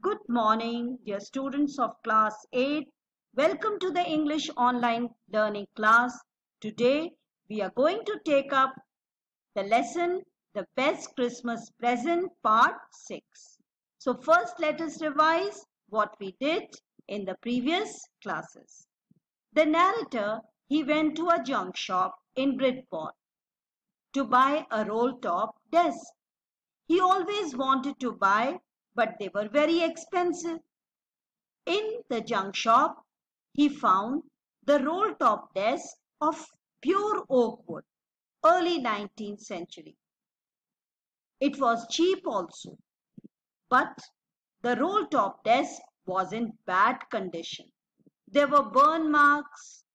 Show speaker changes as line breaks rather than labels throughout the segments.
Good morning, dear students of class 8. Welcome to the English online learning class. Today we are going to take up the lesson, The Best Christmas Present, Part 6. So first let us revise what we did in the previous classes. The narrator, he went to a junk shop in Bridport to buy a roll-top desk. He always wanted to buy, but they were very expensive. In the junk shop, he found the roll-top desk of pure oak wood, early 19th century. It was cheap also, but the roll-top desk was in bad condition. There were burn marks,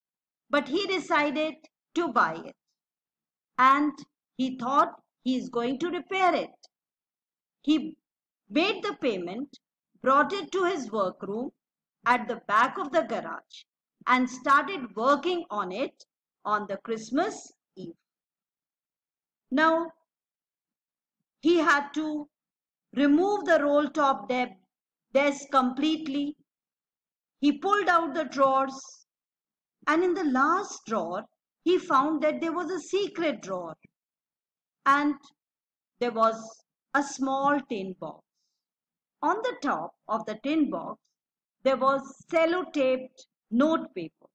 but he decided to buy it. And he thought he is going to repair it. He made the payment, brought it to his workroom at the back of the garage, and started working on it on the Christmas Eve. Now, he had to remove the roll-top desk completely. He pulled out the drawers, and in the last drawer, he found that there was a secret drawer, and there was a small tin box. On the top of the tin box, there was sellotaped note paper,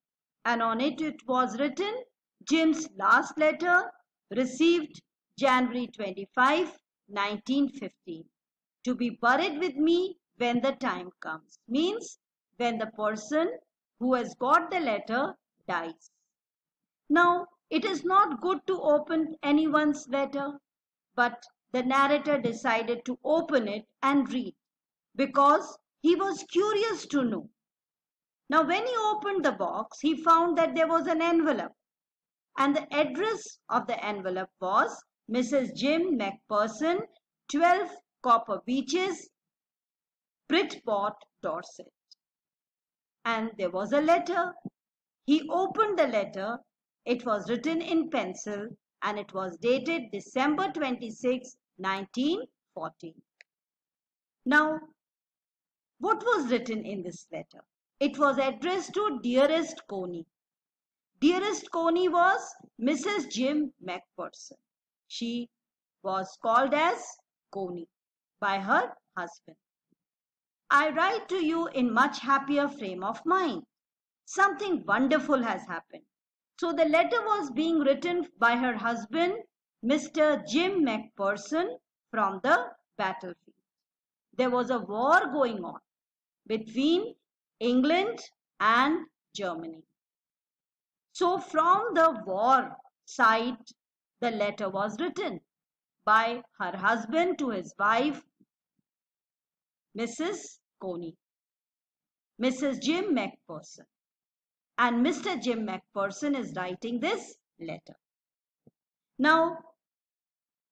and on it was written, Jim's last letter, received January 25, 1915. To be buried with me when the time comes. Means when the person who has got the letter dies. Now, it is not good to open anyone's letter, but the narrator decided to open it and read, because he was curious to know. Now, when he opened the box, he found that there was an envelope, and the address of the envelope was Mrs. Jim McPherson, 12 Copper Beaches, Bridport, Dorset. And there was a letter. He opened the letter. It was written in pencil, and it was dated December 26, 1940. Now, what was written in this letter? It was addressed to Dearest Coney. Dearest Coney was Mrs. Jim McPherson. She was called as Coney by her husband. I write to you in much happier frame of mind. Something wonderful has happened. So the letter was being written by her husband, Mr. Jim McPherson, from the battlefield. There was a war going on between England and Germany. So from the war side, the letter was written by her husband to his wife, Mrs. Coney, Mrs. Jim McPherson. And Mr. Jim McPherson is writing this letter. Now,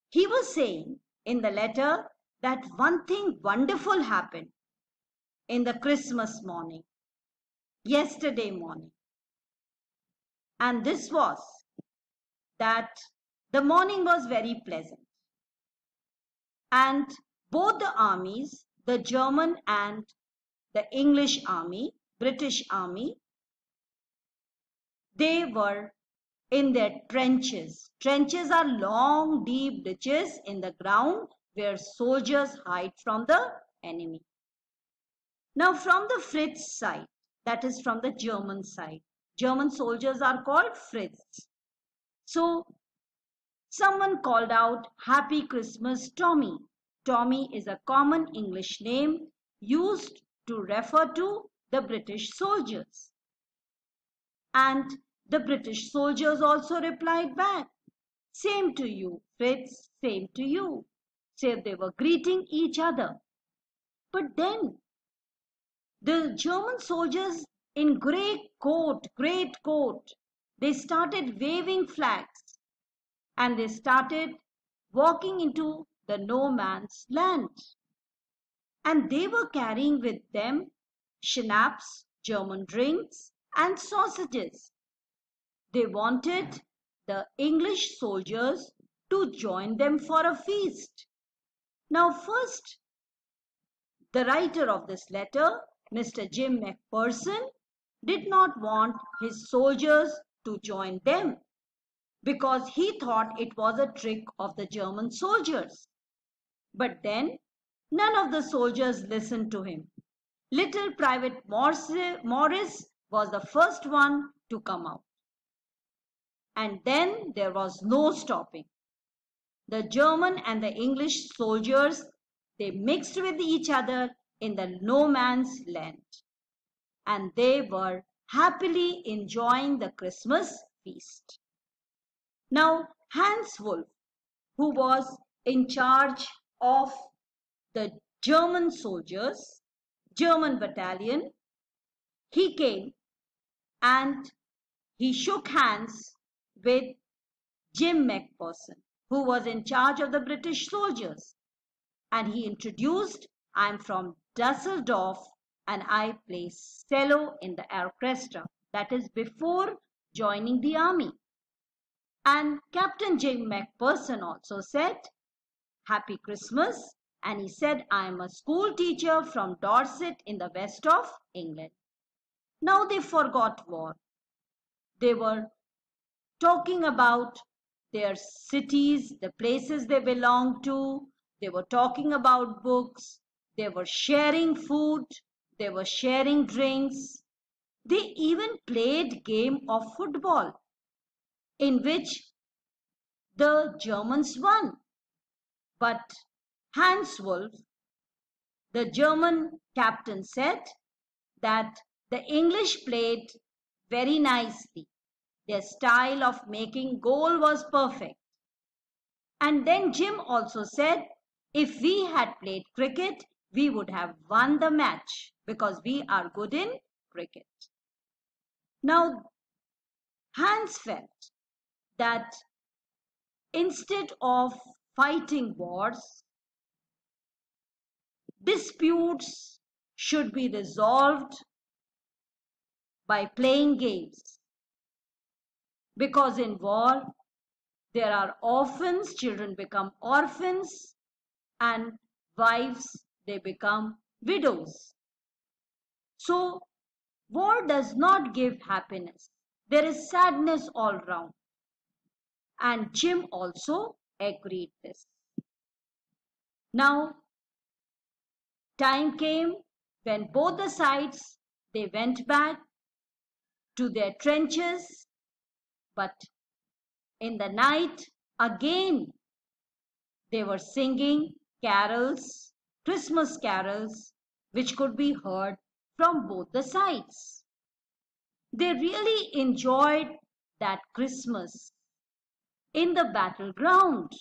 he was saying in the letter that one thing wonderful happened in the Christmas morning, yesterday morning. And this was that the morning was very pleasant. And both the armies, the German and the English army, British army, they were in their trenches. Trenches are long, deep ditches in the ground where soldiers hide from the enemy. Now from the Fritz side, that is from the German side, German soldiers are called Fritz. So someone called out, Happy Christmas, Tommy. Tommy is a common English name used to refer to the British soldiers. And the British soldiers also replied back, Same to you, Fritz, same to you. So they were greeting each other. But then the German soldiers in great coat, they started waving flags, and they started walking into the no man's land. And they were carrying with them schnapps, German drinks, and sausages. They wanted the English soldiers to join them for a feast. Now first, The writer of this letter, Mr. Jim McPherson, did not want his soldiers to join them because he thought it was a trick of the German soldiers. But then none of the soldiers listened to him. Little Private Morris was the first one to come out. And then there was no stopping. The German and the English soldiers, they mixed with each other in the no man's land. And they were happily enjoying the Christmas feast. Now, Hans Wolf, who was in charge of the German soldiers, German battalion, he came and he shook hands with Jim McPherson, who was in charge of the British soldiers. And he introduced, I'm from Dusseldorf and I play cello in the orchestra. That is before joining the army. And Captain Jim McPherson also said, Happy Christmas. And he said, I am a school teacher from Dorset in the west of England. Now they forgot war. They were talking about their cities, the places they belonged to. They were talking about books. They were sharing food. They were sharing drinks. They even played game of football in which the Germans won. But Hans Wolf, the German captain, said that the English played very nicely. Their style of making goal was perfect. And then Jim also said, if we had played cricket, we would have won the match because we are good in cricket. Now, Hans felt that instead of fighting wars, disputes should be resolved by playing games. Because in war, there are orphans, children become orphans, and wives, they become widows. So, war does not give happiness. There is sadness all round. And Jim also agreed this. Now, time came when both the sides, they went back to their trenches, but in the night again they were singing carols, Christmas carols, which could be heard from both the sides. They really enjoyed that Christmas in the battleground.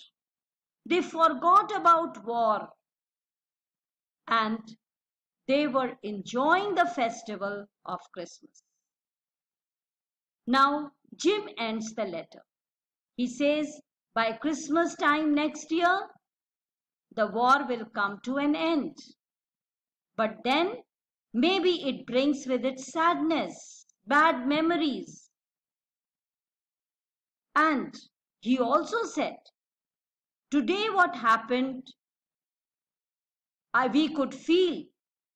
They forgot about war and they were enjoying the festival of Christmas. Now, Jim ends the letter. He says, by Christmas time next year, the war will come to an end. But then, maybe it brings with it sadness, bad memories. And he also said, today what happened, we could feel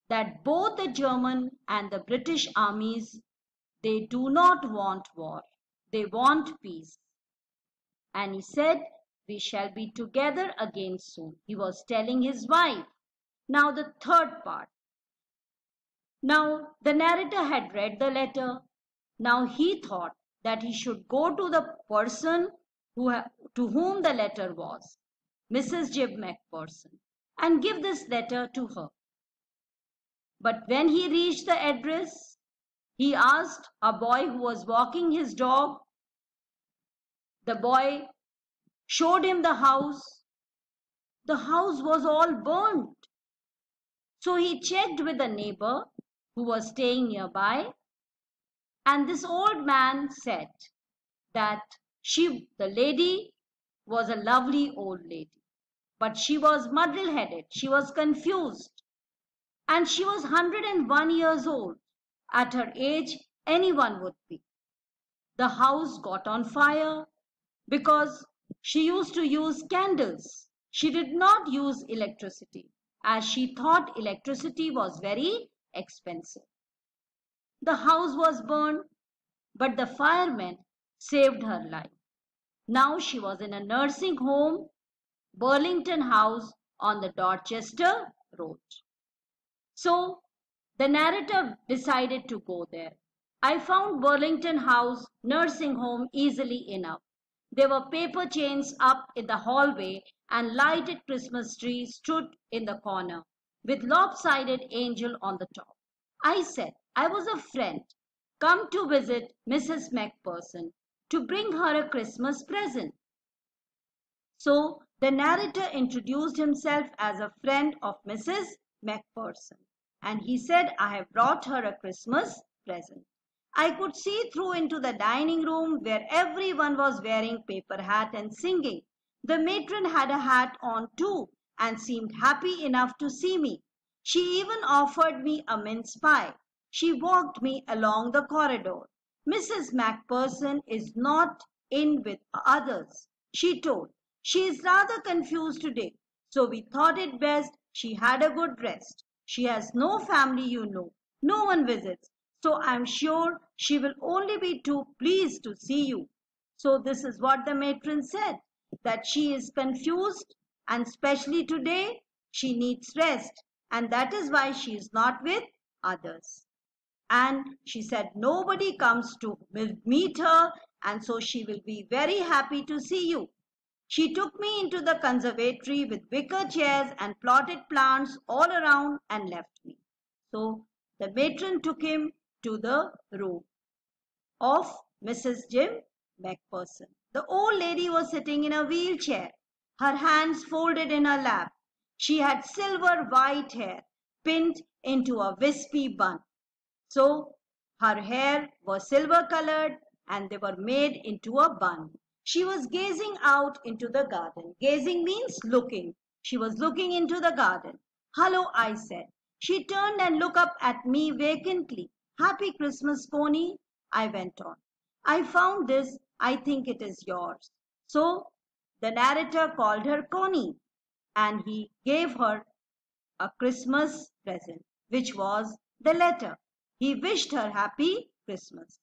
that both the German and the British armies, they do not want war. They want peace. And he said, we shall be together again soon. He was telling his wife. Now the third part. Now the narrator had read the letter. Now he thought that he should go to the person to whom the letter was, Mrs. Jim McPherson, and give this letter to her. But when he reached the address, he asked a boy who was walking his dog. The boy showed him the house. The house was all burnt. So he checked with a neighbor who was staying nearby. And this old man said that the lady was a lovely old lady. But she was muddle-headed. She was confused. And she was 101 years old. At her age, anyone would be. The house got on fire because she used to use candles. She did not use electricity. as she thought electricity was very expensive. The house was burned, but the firemen saved her life. Now she was in a nursing home, Burlington House on the Dorchester Road. So the narrator decided to go there. I found Burlington House nursing home easily enough. There were paper chains up in the hallway and lighted Christmas trees stood in the corner with lopsided angel on the top. I said I was a friend come to visit Mrs. Macpherson to bring her a Christmas present. So the narrator introduced himself as a friend of Mrs. Macpherson, and he said, I have brought her a Christmas present. I could see through into the dining room where everyone was wearing paper hat and singing. The matron had a hat on too and seemed happy enough to see me. She even offered me a mince pie. She walked me along the corridor. Mrs. Macpherson is not in with others, she told. She is rather confused today, so we thought it best she had a good rest. She has no family, you know. No one visits, so I am sure she will only be too pleased to see you. So this is what the matron said, that she is confused and especially today she needs rest, and that is why she is not with others. And she said nobody comes to meet her, and so she will be very happy to see you. She took me into the conservatory with wicker chairs and potted plants all around and left me. So the matron took him to the room of Mrs. Jim Macpherson. The old lady was sitting in a wheelchair, her hands folded in her lap. She had silver white hair pinned into a wispy bun. So her hair was silver colored and they were made into a bun. She was gazing out into the garden. Gazing means looking. She was looking into the garden. Hello, I said. She turned and looked up at me vacantly. Happy Christmas, Connie, I went on. I found this. I think it is yours. So the narrator called her Connie and he gave her a Christmas present, which was the letter. He wished her happy Christmas.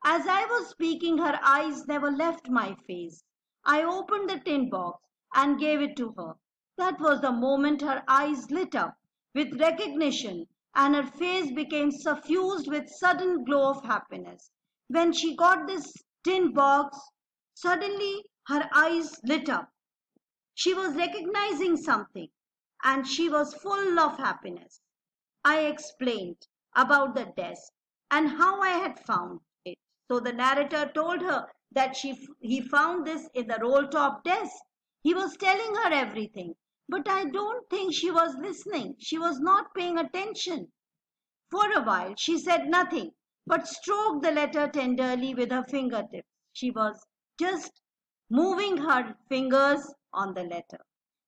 As I was speaking, her eyes never left my face. I opened the tin box and gave it to her. That was the moment her eyes lit up with recognition and her face became suffused with sudden glow of happiness. When she got this tin box, suddenly her eyes lit up. She was recognizing something and she was full of happiness. I explained about the desk and how I had found it. So the narrator told her that he found this in the roll-top desk. He was telling her everything, but I don't think she was listening. She was not paying attention. For a while she said nothing, but stroked the letter tenderly with her fingertips. She was just moving her fingers on the letter.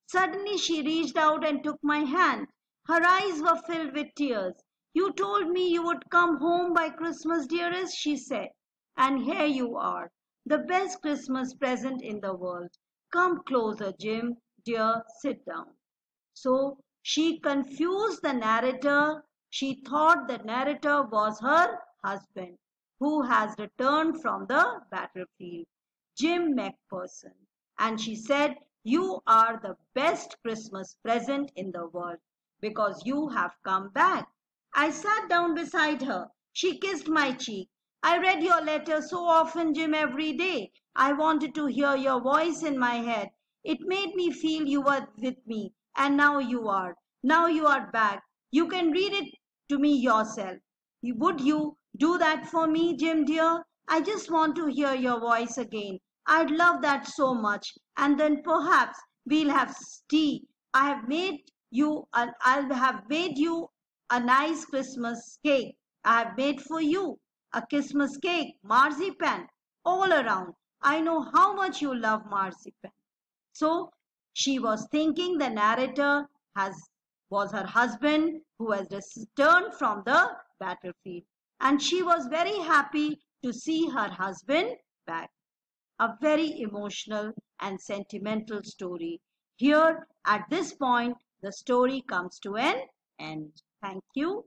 Suddenly she reached out and took my hand. Her eyes were filled with tears. You told me you would come home by Christmas, dearest, she said. And here you are, the best Christmas present in the world. Come closer, Jim, dear, sit down. So she confused the narrator. She thought the narrator was her husband, who has returned from the battlefield, Jim Macpherson. And she said, you are the best Christmas present in the world because you have come back. I sat down beside her. She kissed my cheek. I read your letter so often, Jim, every day. I wanted to hear your voice in my head. It made me feel you were with me, and now you are. Now you are back. You can read it to me yourself. Would you do that for me, Jim, dear? I just want to hear your voice again. I'd love that so much. And then perhaps we'll have tea. I'll have made you a nice Christmas cake. I have made for you a Christmas cake, marzipan, all around. I know how much you love marzipan. So she was thinking the narrator was her husband who has returned from the battlefield. And she was very happy to see her husband back. A very emotional and sentimental story. Here at this point, the story comes to an end. Thank you.